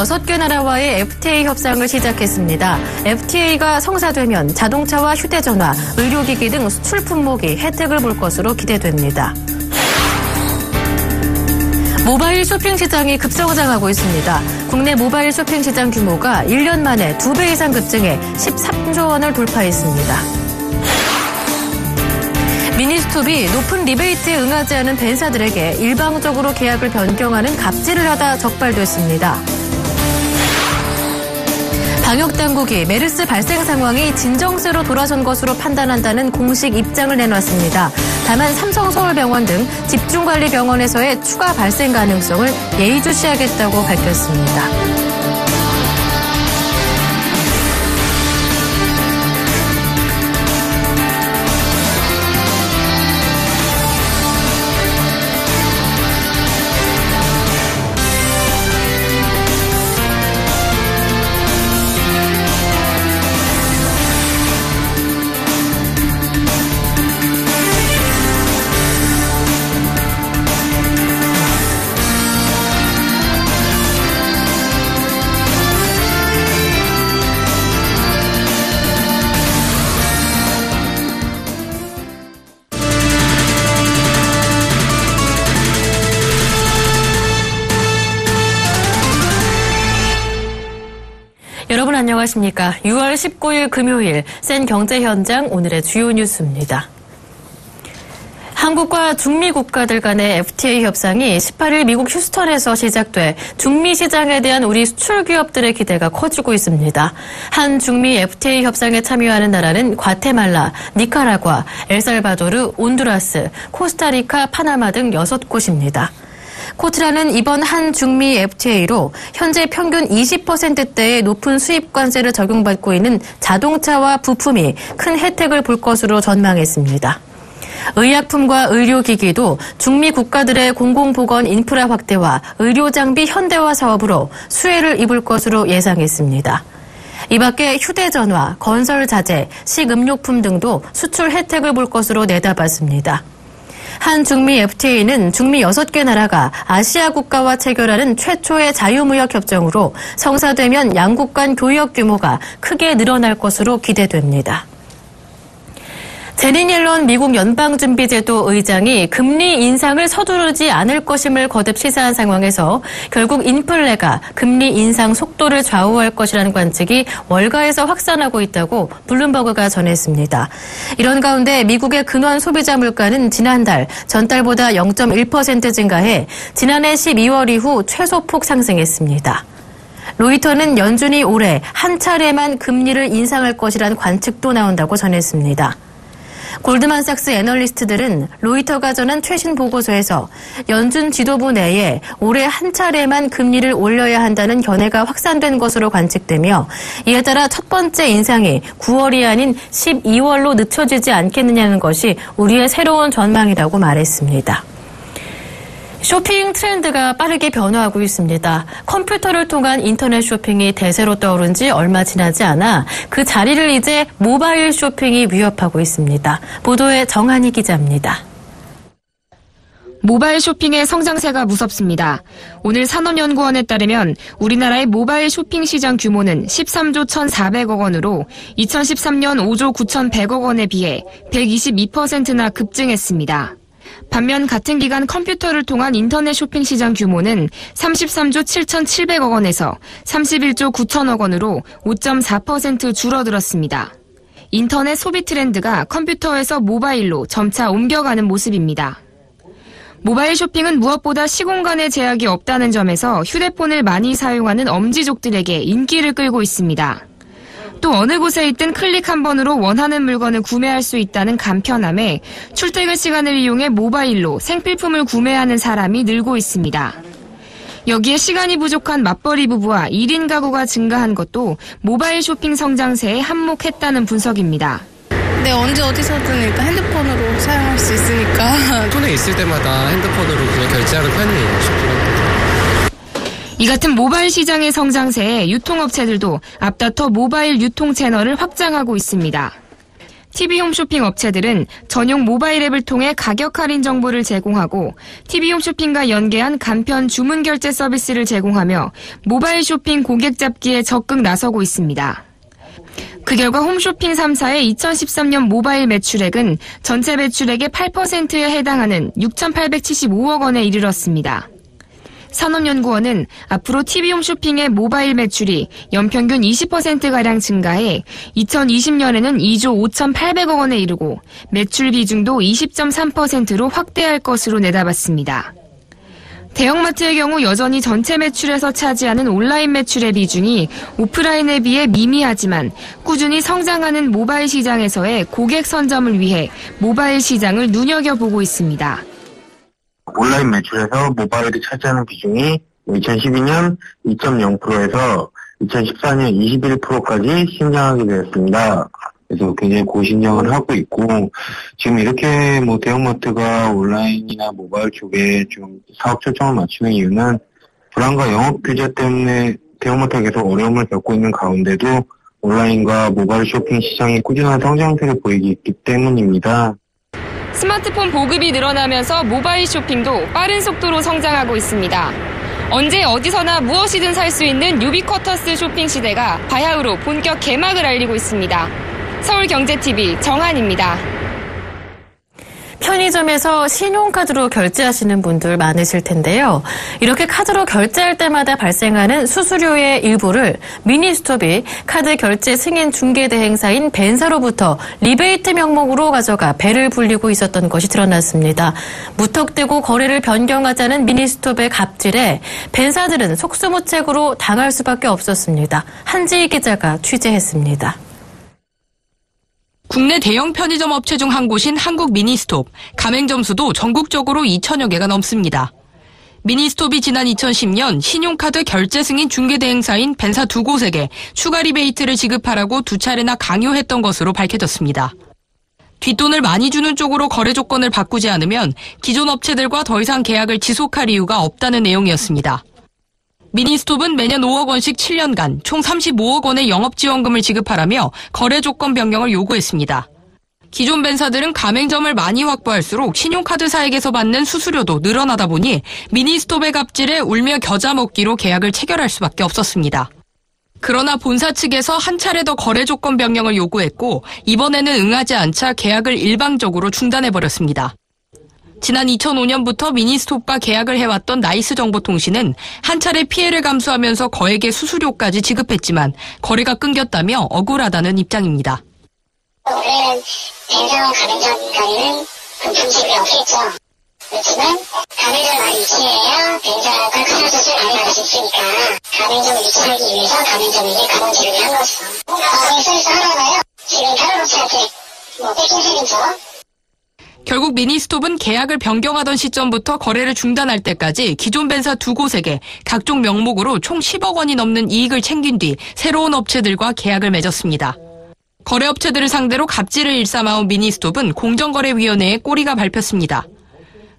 6개 나라와의 FTA 협상을 시작했습니다. FTA가 성사되면 자동차와 휴대전화, 의료기기 등 수출 품목이 혜택을 볼 것으로 기대됩니다. 모바일 쇼핑 시장이 급성장하고 있습니다. 국내 모바일 쇼핑 시장 규모가 1년 만에 2배 이상 급증해 13조 원을 돌파했습니다. 미니스톱이 높은 리베이트에 응하지 않은 벤사들에게 일방적으로 계약을 변경하는 갑질을 하다 적발됐습니다. 방역당국이 메르스 발생 상황이 진정세로 돌아선 것으로 판단한다는 공식 입장을 내놨습니다. 다만 삼성서울병원 등 집중관리병원에서의 추가 발생 가능성을 예의주시하겠다고 밝혔습니다. 여러분 안녕하십니까. 6월 19일 금요일 센 경제 현장 오늘의 주요 뉴스입니다. 한국과 중미 국가들 간의 FTA 협상이 18일 미국 휴스턴에서 시작돼 중미 시장에 대한 우리 수출 기업들의 기대가 커지고 있습니다. 한 중미 FTA 협상에 참여하는 나라는 과테말라, 니카라과, 엘살바도르, 온두라스, 코스타리카, 파나마 등 6곳입니다. 코트라는 이번 한 중미 FTA로 현재 평균 20%대의 높은 수입 관세를 적용받고 있는 자동차와 부품이 큰 혜택을 볼 것으로 전망했습니다. 의약품과 의료기기도 중미 국가들의 공공보건 인프라 확대와 의료장비 현대화 사업으로 수혜를 입을 것으로 예상했습니다. 이 밖에 휴대전화, 건설자재, 식음료품 등도 수출 혜택을 볼 것으로 내다봤습니다. 한 중미 FTA는 중미 6개 나라가 아시아 국가와 체결하는 최초의 자유무역 협정으로 성사되면 양국 간 교역 규모가 크게 늘어날 것으로 기대됩니다. 제닛 옐런 미국 연방준비제도 의장이 금리 인상을 서두르지 않을 것임을 거듭 시사한 상황에서 결국 인플레가 금리 인상 속도를 좌우할 것이라는 관측이 월가에서 확산하고 있다고 블룸버그가 전했습니다. 이런 가운데 미국의 근원 소비자 물가는 지난달 전달보다 0.1% 증가해 지난해 12월 이후 최소폭 상승했습니다. 로이터는 연준이 올해 한 차례만 금리를 인상할 것이라는 관측도 나온다고 전했습니다. 골드만삭스 애널리스트들은 로이터가 전한 최신 보고서에서 연준 지도부 내에 올해 한 차례만 금리를 올려야 한다는 견해가 확산된 것으로 관측되며 이에 따라 첫 번째 인상이 9월이 아닌 12월로 늦춰지지 않겠느냐는 것이 우리의 새로운 전망이라고 말했습니다. 쇼핑 트렌드가 빠르게 변화하고 있습니다. 컴퓨터를 통한 인터넷 쇼핑이 대세로 떠오른 지 얼마 지나지 않아 그 자리를 이제 모바일 쇼핑이 위협하고 있습니다. 보도에 정한희 기자입니다. 모바일 쇼핑의 성장세가 무섭습니다. 오늘 산업연구원에 따르면 우리나라의 모바일 쇼핑 시장 규모는 13조 1,400억 원으로 2013년 5조 9,100억 원에 비해 122%나 급증했습니다. 반면 같은 기간 컴퓨터를 통한 인터넷 쇼핑 시장 규모는 33조 7,700억 원에서 31조 9천억 원으로 5.4% 줄어들었습니다. 인터넷 소비 트렌드가 컴퓨터에서 모바일로 점차 옮겨가는 모습입니다. 모바일 쇼핑은 무엇보다 시공간의 제약이 없다는 점에서 휴대폰을 많이 사용하는 엄지족들에게 인기를 끌고 있습니다. 또 어느 곳에 있든 클릭 한 번으로 원하는 물건을 구매할 수 있다는 간편함에 출퇴근 시간을 이용해 모바일로 생필품을 구매하는 사람이 늘고 있습니다. 여기에 시간이 부족한 맞벌이 부부와 1인 가구가 증가한 것도 모바일 쇼핑 성장세에 한몫했다는 분석입니다. 네, 언제 어디서든 일단 핸드폰으로 사용할 수 있으니까. 손에 있을 때마다 핸드폰으로 그냥 결제하는 편이에요. 쇼핑할 때. 이 같은 모바일 시장의 성장세에 유통업체들도 앞다퉈 모바일 유통 채널을 확장하고 있습니다. TV 홈쇼핑 업체들은 전용 모바일 앱을 통해 가격 할인 정보를 제공하고 TV 홈쇼핑과 연계한 간편 주문 결제 서비스를 제공하며 모바일 쇼핑 고객 잡기에 적극 나서고 있습니다. 그 결과 홈쇼핑 3사의 2013년 모바일 매출액은 전체 매출액의 8%에 해당하는 6,875억 원에 이르렀습니다. 산업연구원은 앞으로 TV 홈쇼핑의 모바일 매출이 연평균 20%가량 증가해 2020년에는 2조 5,800억 원에 이르고 매출 비중도 20.3%로 확대할 것으로 내다봤습니다. 대형마트의 경우 여전히 전체 매출에서 차지하는 온라인 매출의 비중이 오프라인에 비해 미미하지만 꾸준히 성장하는 모바일 시장에서의 고객 선점을 위해 모바일 시장을 눈여겨보고 있습니다. 온라인 매출에서 모바일이 차지하는 비중이 2012년 2.0%에서 2014년 21%까지 신장하게 되었습니다. 그래서 굉장히 고신장을 하고 있고, 지금 이렇게 대형마트가 온라인이나 모바일 쪽에 좀 사업 초점을 맞추는 이유는 불안과 영업 규제 때문에 대형마트가 계속 어려움을 겪고 있는 가운데도 온라인과 모바일 쇼핑 시장이 꾸준한 성장세를 보이기 때문입니다. 스마트폰 보급이 늘어나면서 모바일 쇼핑도 빠른 속도로 성장하고 있습니다. 언제 어디서나 무엇이든 살 수 있는 유비쿼터스 쇼핑 시대가 바야흐로 본격 개막을 알리고 있습니다. 서울경제TV 정한입니다. 편의점에서 신용카드로 결제하시는 분들 많으실 텐데요. 이렇게 카드로 결제할 때마다 발생하는 수수료의 일부를 미니스톱이 카드 결제 승인 중개 대행사인 벤사로부터 리베이트 명목으로 가져가 배를 불리고 있었던 것이 드러났습니다. 무턱대고 거래를 변경하자는 미니스톱의 갑질에 벤사들은 속수무책으로 당할 수밖에 없었습니다. 한지희 기자가 취재했습니다. 국내 대형 편의점 업체 중 한 곳인 한국 미니스톱, 가맹점 수도 전국적으로 2천여 개가 넘습니다. 미니스톱이 지난 2010년 신용카드 결제 승인 중개 대행사인 벤사 두 곳에게 추가 리베이트를 지급하라고 두 차례나 강요했던 것으로 밝혀졌습니다. 뒷돈을 많이 주는 쪽으로 거래 조건을 바꾸지 않으면 기존 업체들과 더 이상 계약을 지속할 이유가 없다는 내용이었습니다. 미니스톱은 매년 5억 원씩 7년간 총 35억 원의 영업지원금을 지급하라며 거래 조건 변경을 요구했습니다. 기존 벤사들은 가맹점을 많이 확보할수록 신용카드사에게서 받는 수수료도 늘어나다 보니 미니스톱의 갑질에 울며 겨자 먹기로 계약을 체결할 수밖에 없었습니다. 그러나 본사 측에서 한 차례 더 거래 조건 변경을 요구했고 이번에는 응하지 않자 계약을 일방적으로 중단해버렸습니다. 지난 2005년부터 미니스톱과 계약을 해왔던 나이스정보통신은 한 차례 피해를 감수하면서 거액의 수수료까지 지급했지만 거래가 끊겼다며 억울하다는 입장입니다. 우리는 벤사와 가맹점 간에는 분품식이 없겠죠. 그렇지만 가맹점을 많이 유치해야 벤사가 카드값을 많이 받을 수 있으니까 가맹점을 유치하기 위해서 가맹점에게 가공 지급을 한 것이죠. 가공 서비스 하나가요. 지금 다른 업체한테 뺏긴 셈이죠. 결국 미니스톱은 계약을 변경하던 시점부터 거래를 중단할 때까지 기존 벤사 두 곳에게 각종 명목으로 총 10억 원이 넘는 이익을 챙긴 뒤 새로운 업체들과 계약을 맺었습니다. 거래업체들을 상대로 갑질을 일삼아온 미니스톱은 공정거래위원회에 꼬리가 밟혔습니다.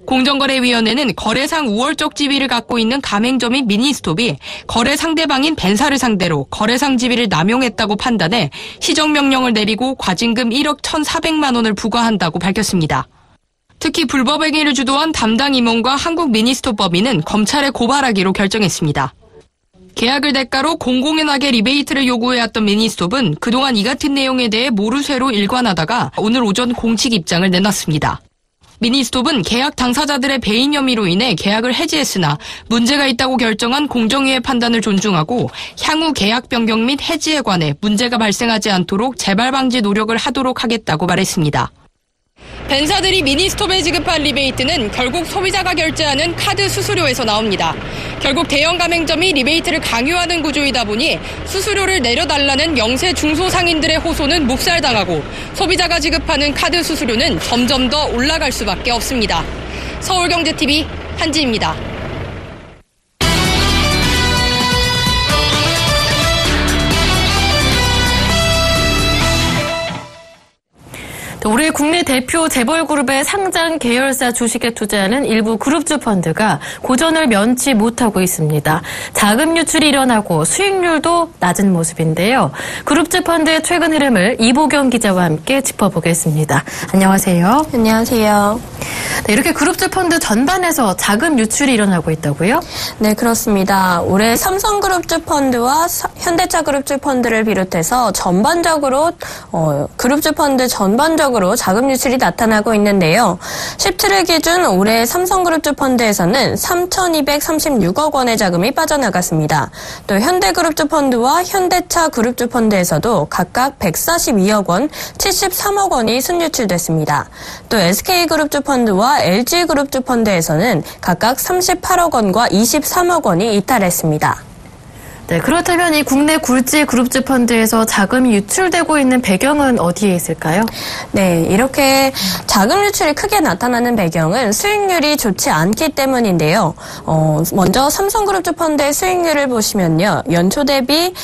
공정거래위원회는 거래상 우월적 지위를 갖고 있는 가맹점인 미니스톱이 거래 상대방인 벤사를 상대로 거래상 지위를 남용했다고 판단해 시정명령을 내리고 과징금 1억 1,400만 원을 부과한다고 밝혔습니다. 특히 불법 행위를 주도한 담당 임원과 한국 미니스톱 법인은 검찰에 고발하기로 결정했습니다. 계약을 대가로 공공연하게 리베이트를 요구해왔던 미니스톱은 그동안 이 같은 내용에 대해 모르쇠로 일관하다가 오늘 오전 공식 입장을 내놨습니다. 미니스톱은 계약 당사자들의 배임 혐의로 인해 계약을 해지했으나 문제가 있다고 결정한 공정위의 판단을 존중하고 향후 계약 변경 및 해지에 관해 문제가 발생하지 않도록 재발 방지 노력을 하도록 하겠다고 말했습니다. 벤사들이 미니스톱에 지급한 리베이트는 결국 소비자가 결제하는 카드 수수료에서 나옵니다. 결국 대형 가맹점이 리베이트를 강요하는 구조이다 보니 수수료를 내려달라는 영세 중소상인들의 호소는 묵살당하고 소비자가 지급하는 카드 수수료는 점점 더 올라갈 수밖에 없습니다. 서울경제TV 한지입니다. 올해 국내 대표 재벌그룹의 상장 계열사 주식에 투자하는 일부 그룹주 펀드가 고전을 면치 못하고 있습니다. 자금 유출이 일어나고 수익률도 낮은 모습인데요. 그룹주 펀드의 최근 흐름을 이보경 기자와 함께 짚어보겠습니다. 안녕하세요. 안녕하세요. 네, 이렇게 그룹주 펀드 전반에서 자금 유출이 일어나고 있다고요? 네, 그렇습니다. 올해 삼성그룹주 펀드와 현대차그룹주 펀드를 비롯해서 전반적으로 그룹주 펀드 전반적으로 자금 유출이 나타나고 있는데요. 17일 기준 올해 삼성그룹주 펀드에서는 3,236억 원의 자금이 빠져나갔습니다. 또 현대그룹주 펀드와 현대차그룹주 펀드에서도 각각 142억 원, 73억 원이 순유출됐습니다. 또 SK그룹주 펀드와 LG그룹주 펀드에서는 각각 38억 원과 23억 원이 이탈했습니다. 네, 그렇다면 이 국내 굴지 그룹주 펀드에서 자금이 유출되고 있는 배경은 어디에 있을까요? 네, 이렇게 자금 유출이 크게 나타나는 배경은 수익률이 좋지 않기 때문인데요. 먼저 삼성그룹주 펀드의 수익률을 보시면요. 연초 대비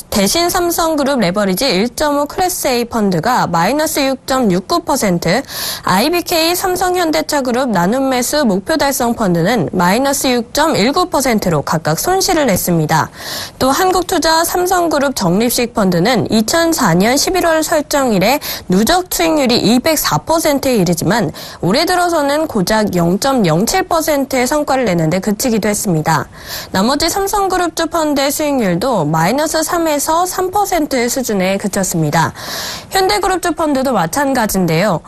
대신 삼성그룹 레버리지 1.5 클래스 A 펀드가 마이너스 6.69%, IBK 삼성현대차그룹 나눔 매수 목표 달성 펀드는 마이너스 6.19%로 각각 손실을 냈습니다. 또 한국투자 삼성그룹 적립식 펀드는 2004년 11월 설정 이래 누적 수익률이 204%에 이르지만 올해 들어서는 고작 0.07%의 성과를 내는데 그치기도 했습니다. 나머지 삼성그룹주 펀드의 수익률도 마이너스 3에서 3%의 수준에 그쳤습니다. 현대그룹주 펀드도 마찬가지인데요.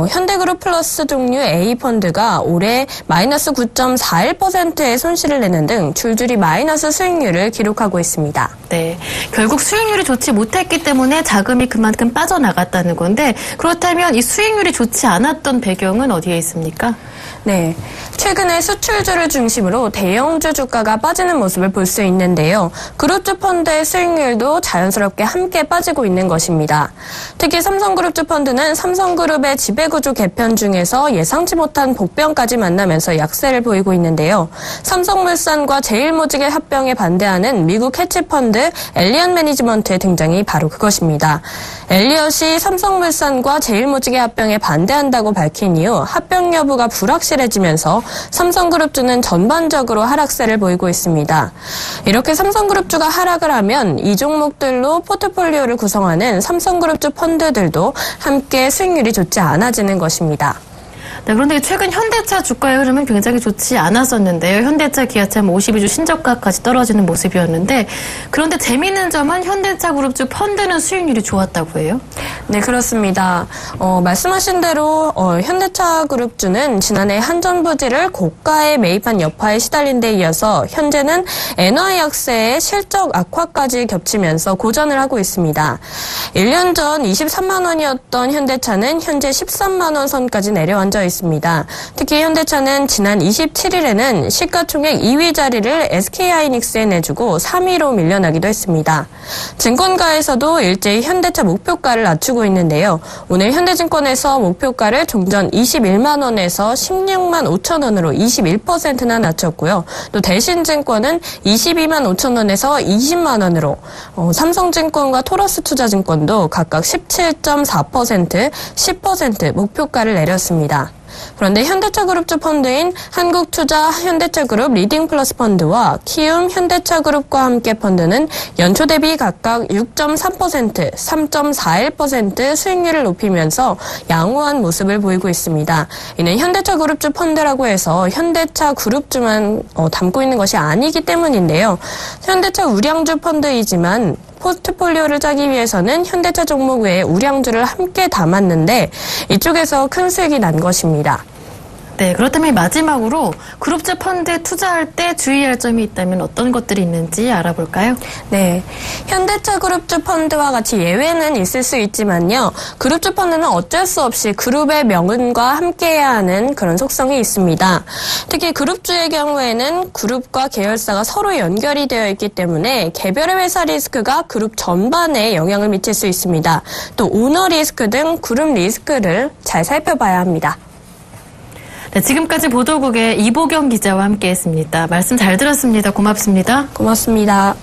현대그룹 플러스 종류 A 펀드가 올해 마이너스 9.41%의 손실을 내는 등 줄줄이 마이너스 수익률을 기록하고 있습니다. 네, 결국 수익률이 좋지 못했기 때문에 자금이 그만큼 빠져나갔다는 건데 그렇다면 이 수익률이 좋지 않았던 배경은 어디에 있습니까? 네, 최근에 수출주를 중심으로 대형주 주가가 빠지는 모습을 볼 수 있는데요. 그룹주 펀드의 수익률도 자연스럽게 함께 빠지고 있는 것입니다. 특히 삼성그룹주 펀드는 삼성그룹의 지배구조 개편 중에서 예상치 못한 복병까지 만나면서 약세를 보이고 있는데요. 삼성물산과 제일모직의 합병에 반대하는 미국 헤지펀드 엘리엇 매니지먼트의 등장이 바로 그것입니다. 엘리엇이 삼성물산과 제일모직의 합병에 반대한다고 밝힌 이후 합병 여부가 불확실해지면서 삼성그룹주는 전반적으로 하락세를 보이고 있습니다. 이렇게 삼성그룹주가 하락을 하면 이 종목들로 포트폴리오를 구성하는 삼성그룹주 펀드들도 함께 수익률이 좋지 않아지는 것입니다. 네, 그런데 최근 현대차 주가의 흐름은 굉장히 좋지 않았었는데요. 현대차, 기아차 52주 신저가까지 떨어지는 모습이었는데 그런데 재미있는 점은 현대차 그룹주 펀드는 수익률이 좋았다고 해요? 네, 그렇습니다. 말씀하신 대로 현대차 그룹주는 지난해 한전부지를 고가에 매입한 여파에 시달린 데 이어서 현재는 엔화 약세에 실적 악화까지 겹치면서 고전을 하고 있습니다. 1년 전 23만 원이었던 현대차는 현재 13만 원 선까지 내려앉아 있습니다. 특히 현대차는 지난 27일에는 시가총액 2위 자리를 SK하이닉스에 내주고 3위로 밀려나기도 했습니다. 증권가에서도 일제히 현대차 목표가를 낮추고 있는데요. 오늘 현대증권에서 목표가를 종전 21만 원에서 16만 5천 원으로 21%나 낮췄고요. 또 대신증권은 22만 5천 원에서 20만 원으로 삼성증권과 토러스투자증권도 각각 17.4%, 10% 목표가를 내렸습니다. 그런데 현대차그룹주 펀드인 한국투자 현대차그룹 리딩플러스 펀드와 키움 현대차그룹과 함께 펀드는 연초 대비 각각 6.3%, 3.41% 수익률을 높이면서 양호한 모습을 보이고 있습니다. 이는 현대차그룹주 펀드라고 해서 현대차 그룹주만 담고 있는 것이 아니기 때문인데요. 현대차 우량주 펀드이지만 포트폴리오를 짜기 위해서는 현대차 종목 외에 우량주를 함께 담았는데 이쪽에서 큰 수익이 난 것입니다. 네, 그렇다면 마지막으로 그룹주 펀드에 투자할 때 주의할 점이 있다면 어떤 것들이 있는지 알아볼까요? 네, 현대차 그룹주 펀드와 같이 예외는 있을 수 있지만요. 그룹주 펀드는 어쩔 수 없이 그룹의 명운과 함께해야 하는 그런 속성이 있습니다. 특히 그룹주의 경우에는 그룹과 계열사가 서로 연결이 되어 있기 때문에 개별의 회사 리스크가 그룹 전반에 영향을 미칠 수 있습니다. 또 오너 리스크 등 그룹 리스크를 잘 살펴봐야 합니다. 네, 지금까지 보도국의 이보경 기자와 함께했습니다. 말씀 잘 들었습니다. 고맙습니다. 고맙습니다.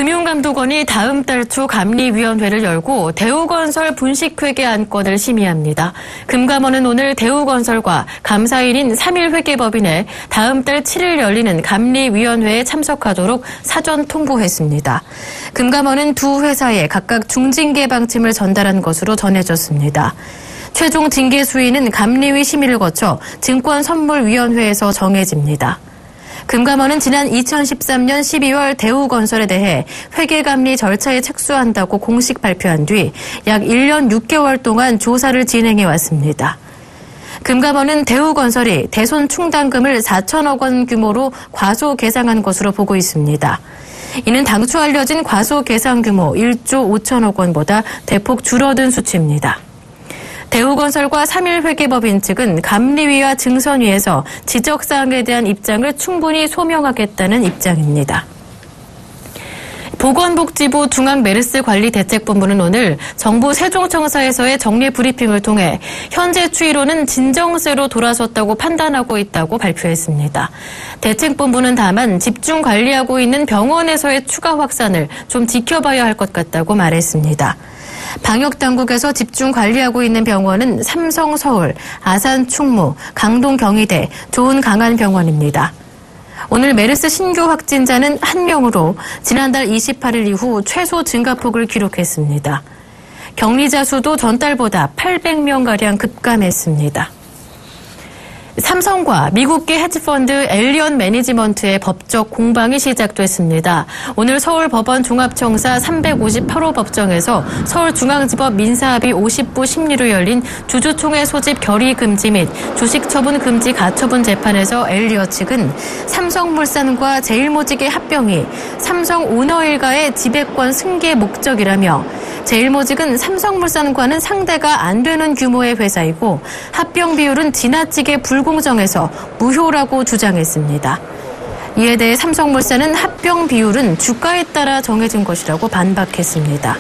금융감독원이 다음 달 초 감리위원회를 열고 대우건설 분식회계 안건을 심의합니다. 금감원은 오늘 대우건설과 감사인인 3일 회계법인에 다음 달 7일 열리는 감리위원회에 참석하도록 사전 통보했습니다. 금감원은 두 회사에 각각 중징계 방침을 전달한 것으로 전해졌습니다. 최종 징계 수위는 감리위 심의를 거쳐 증권선물위원회에서 정해집니다. 금감원은 지난 2013년 12월 대우건설에 대해 회계감리 절차에 착수한다고 공식 발표한 뒤 약 1년 6개월 동안 조사를 진행해 왔습니다. 금감원은 대우건설이 대손 충당금을 4천억 원 규모로 과소계상한 것으로 보고 있습니다. 이는 당초 알려진 과소계상 규모 1조 5천억 원보다 대폭 줄어든 수치입니다. 대우건설과 3일 회계법인 측은 감리위와 증선위에서 지적사항에 대한 입장을 충분히 소명하겠다는 입장입니다. 보건복지부 중앙메르스관리대책본부는 오늘 정부 세종청사에서의 정례 브리핑을 통해 현재 추이로는 진정세로 돌아섰다고 판단하고 있다고 발표했습니다. 대책본부는 다만 집중 관리하고 있는 병원에서의 추가 확산을 좀 지켜봐야 할 것 같다고 말했습니다. 방역당국에서 집중 관리하고 있는 병원은 삼성서울, 아산충무, 강동경희대, 조은강안병원입니다. 오늘 메르스 신규 확진자는 1명으로 지난달 28일 이후 최소 증가폭을 기록했습니다. 격리자 수도 전달보다 800명가량 급감했습니다. 삼성과 미국계 헤지펀드 엘리언 매니지먼트의 법적 공방이 시작됐습니다. 오늘 서울법원 종합청사 358호 법정에서 서울중앙지법 민사합의 50부 심리로 열린 주주총회 소집 결의 금지 및 주식처분 금지 가처분 재판에서 엘리언 측은 삼성물산과 제일모직의 합병이 삼성 오너 일가의 지배권 승계 목적이라며 제일모직은 삼성물산과는 상대가 안 되는 규모의 회사이고 합병 비율은 지나치게 불공정해서 무효라고 주장했습니다. 이에 대해 삼성물산은 합병 비율은 주가에 따라 정해진 것이라고 반박했습니다.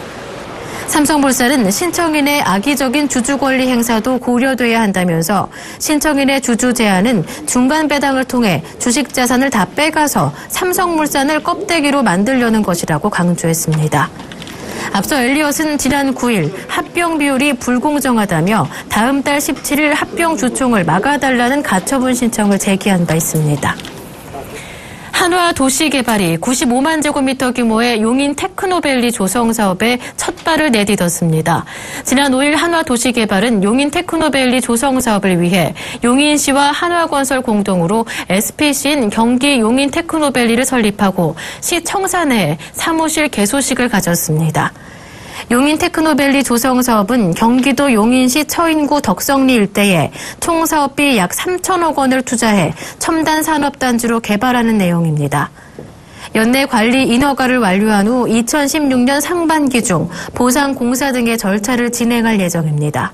삼성물산은 신청인의 악의적인 주주권리 행사도 고려돼야 한다면서 신청인의 주주 제한은 중간 배당을 통해 주식 자산을 다 빼가서 삼성물산을 껍데기로 만들려는 것이라고 강조했습니다. 앞서 엘리엇은 지난 9일 합병 비율이 불공정하다며 다음 달 17일 합병 주총을 막아달라는 가처분 신청을 제기한 바 있습니다. 한화도시개발이 95만 제곱미터 규모의 용인 테크노밸리 조성 사업에 첫 발을 내딛었습니다. 지난 5일 한화도시개발은 용인 테크노밸리 조성 사업을 위해 용인시와 한화건설 공동으로 SPC인 경기 용인 테크노밸리를 설립하고 시 청사내에 사무실 개소식을 가졌습니다. 용인 테크노밸리 조성 사업은 경기도 용인시 처인구 덕성리 일대에 총 사업비 약 3천억 원을 투자해 첨단 산업단지로 개발하는 내용입니다. 연내 관리 인허가를 완료한 후 2016년 상반기 중 보상 공사 등의 절차를 진행할 예정입니다.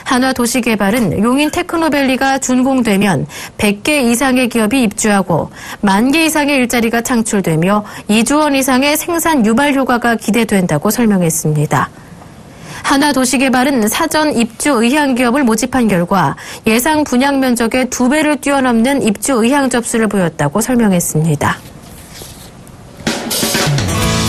한화도시개발은 용인 테크노밸리가 준공되면 100개 이상의 기업이 입주하고 10,000개 이상의 일자리가 창출되며 2조 원 이상의 생산 유발 효과가 기대된다고 설명했습니다. 한화도시개발은 사전 입주 의향 기업을 모집한 결과 예상 분양 면적의 2배를 뛰어넘는 입주 의향 접수를 보였다고 설명했습니다.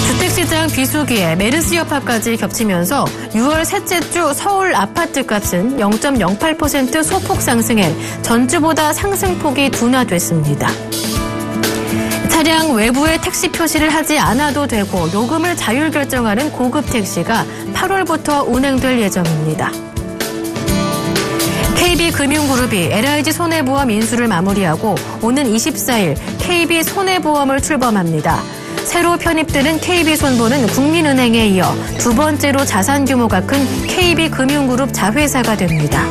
주택시장 비수기에 메르스 여파까지 겹치면서 6월 셋째 주 서울 아파트값은 0.08% 소폭 상승해 전주보다 상승폭이 둔화됐습니다. 차량 외부에 택시 표시를 하지 않아도 되고 요금을 자율 결정하는 고급 택시가 8월부터 운행될 예정입니다. KB금융그룹이 LIG 손해보험 인수를 마무리하고 오는 24일 KB손해보험을 출범합니다. 새로 편입되는 KB손보는 국민은행에 이어 두 번째로 자산 규모가 큰 KB금융그룹 자회사가 됩니다.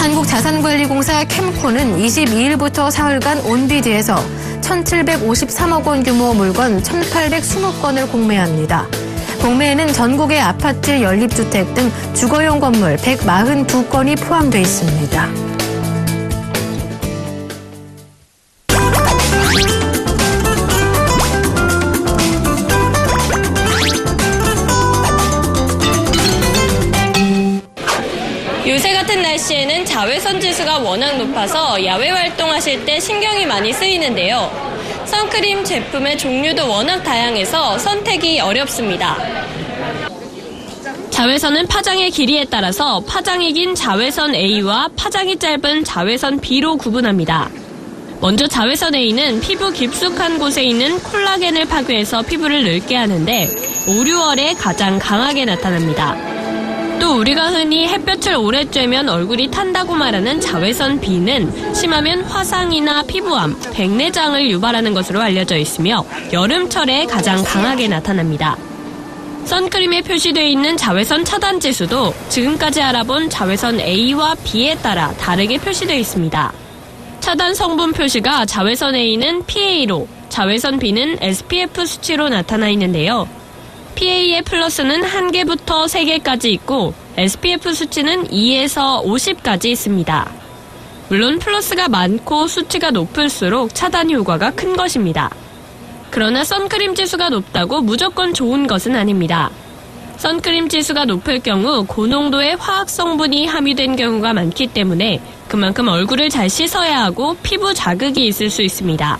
한국자산관리공사 캠코는 22일부터 사흘간 온비드에서 1,753억 원 규모 물건 1,820건을 공매합니다. 공매에는 전국의 아파트, 연립주택 등 주거용 건물 142건이 포함되어 있습니다. 요새 같은 날씨에는 자외선 지수가 워낙 높아서 야외 활동하실 때 신경이 많이 쓰이는데요. 선크림 제품의 종류도 워낙 다양해서 선택이 어렵습니다. 자외선은 파장의 길이에 따라서 파장이 긴 자외선 A와 파장이 짧은 자외선 B로 구분합니다. 먼저 자외선 A는 피부 깊숙한 곳에 있는 콜라겐을 파괴해서 피부를 늙게 하는데 5, 6월에 가장 강하게 나타납니다. 또 우리가 흔히 햇볕을 오래 쬐면 얼굴이 탄다고 말하는 자외선 B는 심하면 화상이나 피부암, 백내장을 유발하는 것으로 알려져 있으며 여름철에 가장 강하게 나타납니다. 선크림에 표시되어 있는 자외선 차단 지수도 지금까지 알아본 자외선 A와 B에 따라 다르게 표시되어 있습니다. 차단 성분 표시가 자외선 A는 PA로, 자외선 B는 SPF 수치로 나타나 있는데요. PA의 플러스는 1개부터 3개까지 있고 SPF 수치는 2에서 50까지 있습니다. 물론 플러스가 많고 수치가 높을수록 차단 효과가 큰 것입니다. 그러나 선크림 지수가 높다고 무조건 좋은 것은 아닙니다. 선크림 지수가 높을 경우 고농도의 화학 성분이 함유된 경우가 많기 때문에 그만큼 얼굴을 잘 씻어야 하고 피부 자극이 있을 수 있습니다.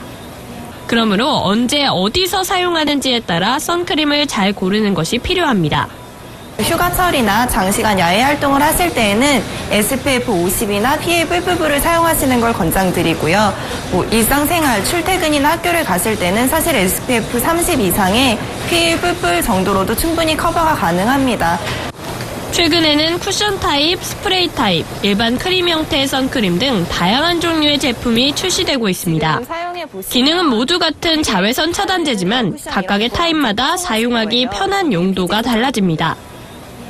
그러므로 언제 어디서 사용하는지에 따라 선크림을 잘 고르는 것이 필요합니다. 휴가철이나 장시간 야외 활동을 하실 때에는 SPF 50이나 PA 뿔뿔을 사용하시는 걸 권장드리고요. 일상생활, 출퇴근이나 학교를 가실 때는 사실 SPF 30 이상의 PA 뿔뿔 정도로도 충분히 커버가 가능합니다. 최근에는 쿠션 타입, 스프레이 타입, 일반 크림 형태의 선크림 등 다양한 종류의 제품이 출시되고 있습니다. 기능은 모두 같은 자외선 차단제지만 각각의 타입마다 사용하기 편한 용도가 달라집니다.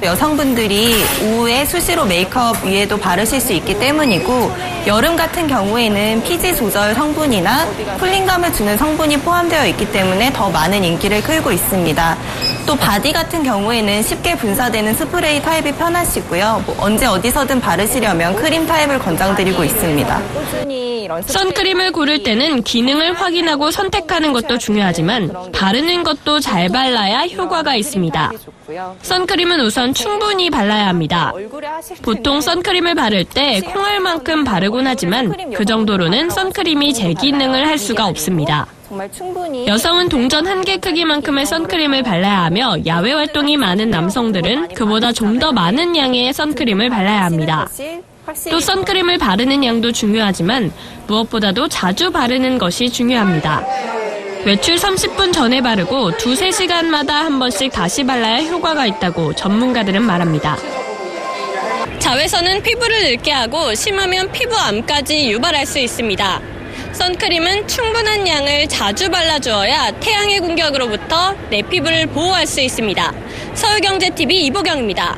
여성분들이 오후에 수시로 메이크업 위에도 바르실 수 있기 때문이고 여름 같은 경우에는 피지 조절 성분이나 쿨링감을 주는 성분이 포함되어 있기 때문에 더 많은 인기를 끌고 있습니다. 또 바디 같은 경우에는 쉽게 분사되는 스프레이 타입이 편하시고요. 언제 어디서든 바르시려면 크림 타입을 권장드리고 있습니다. 선크림을 고를 때는 기능을 확인하고 선택하는 것도 중요하지만 바르는 것도 잘 발라야 효과가 있습니다. 선크림은 우선 충분히 발라야 합니다. 보통 선크림을 바를 때 콩알만큼 바르곤 하지만 그 정도로는 선크림이 제 기능을 할 수가 없습니다. 여성은 동전 1개 크기만큼의 선크림을 발라야 하며 야외 활동이 많은 남성들은 그보다 좀 더 많은 양의 선크림을 발라야 합니다. 또 선크림을 바르는 양도 중요하지만 무엇보다도 자주 바르는 것이 중요합니다. 외출 30분 전에 바르고 2-3시간마다 한 번씩 다시 발라야 효과가 있다고 전문가들은 말합니다. 자외선은 피부를 늙게 하고 심하면 피부암까지 유발할 수 있습니다. 선크림은 충분한 양을 자주 발라주어야 태양의 공격으로부터 내 피부를 보호할 수 있습니다. 서울경제TV 이보경입니다.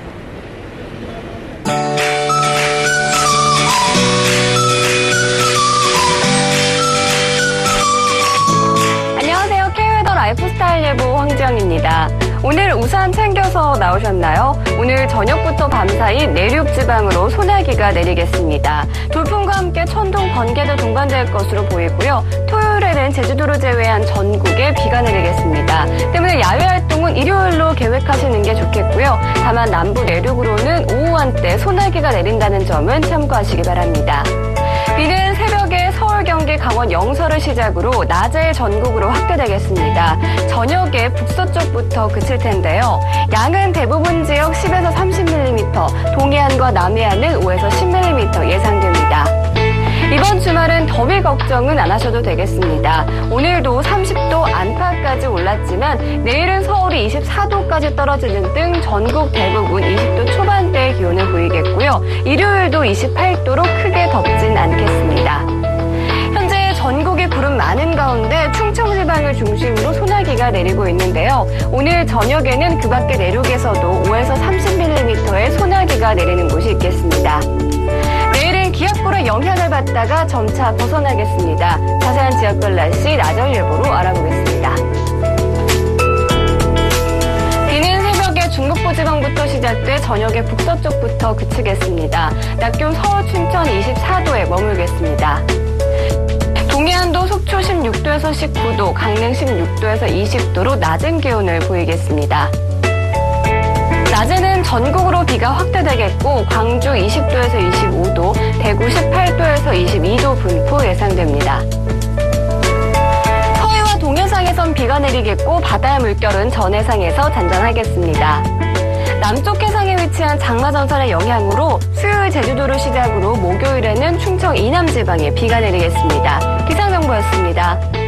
안녕하세요. K웨더 라이프스타일 예보 황지영입니다. 오늘 우산 챙겨서 나오셨나요? 오늘 저녁부터 밤사이 내륙 지방으로 소나기가 내리겠습니다. 돌풍과 함께 천둥, 번개도 동반될 것으로 보이고요. 토요일에는 제주도를 제외한 전국에 비가 내리겠습니다. 때문에 야외 활동은 일요일로 계획하시는 게 좋겠고요. 다만 남부 내륙으로는 오후 한때 소나기가 내린다는 점은 참고하시기 바랍니다. 비는 새벽에 서울, 경기, 강원, 영서를 시작으로 낮에 전국으로 확대되겠습니다. 저녁에 북서쪽부터 그칠 텐데요. 양은 대부분 지역 10에서 30mm, 동해안과 남해안은 5에서 10mm 예상됩니다. 이번 주말은 더위 걱정은 안 하셔도 되겠습니다. 오늘도 30도 안팎까지 올랐지만 내일은 서울이 24도까지 떨어지는 등 전국 대부분 20도 초반대의 기온을 보이겠고요. 일요일도 28도로 크게 덥진 않겠습니다. 현재 전국이 구름 많은 가운데 충청지방을 중심으로 소나기가 내리고 있는데요. 오늘 저녁에는 그 밖에 내륙에서도 5에서 30mm의 소나기가 내리는 곳이 있겠습니다. 내일은 기압골의 영향을 받다가 점차 벗어나겠습니다. 자세한 지역별 날씨 나절예보로 알아보겠습니다. 비는 새벽에 중북부 지방부터 시작돼 저녁에 북서쪽부터 그치겠습니다. 낮 기온 서울, 춘천 24도에 머물겠습니다. 동해안도 속초 16도에서 19도, 강릉 16도에서 20도로 낮은 기온을 보이겠습니다. 낮에는 전국으로 비가 확대되겠고 광주 20도에서 25도, 대구 18도에서 22도 분포 예상됩니다. 서해 해상에선 비가 내리겠고 바다의 물결은 전 해상에서 잔잔하겠습니다. 남쪽 해상에 위치한 장마전선의 영향으로 수요일 제주도를 시작으로 목요일에는 충청 이남 지방에 비가 내리겠습니다. 기상정보였습니다.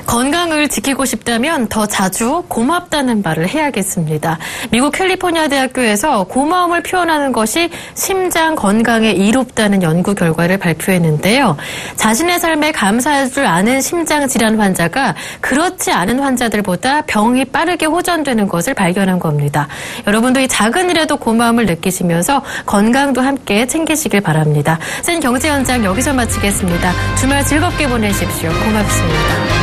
건강을 지키고 싶다면 더 자주 고맙다는 말을 해야겠습니다. 미국 캘리포니아 대학교에서 고마움을 표현하는 것이 심장 건강에 이롭다는 연구 결과를 발표했는데요. 자신의 삶에 감사할 줄 아는 심장 질환 환자가 그렇지 않은 환자들보다 병이 빠르게 호전되는 것을 발견한 겁니다. 여러분도 이 작은 일에도 고마움을 느끼시면서 건강도 함께 챙기시길 바랍니다. 센 경제 현장 여기서 마치겠습니다. 주말 즐겁게 보내십시오. 고맙습니다.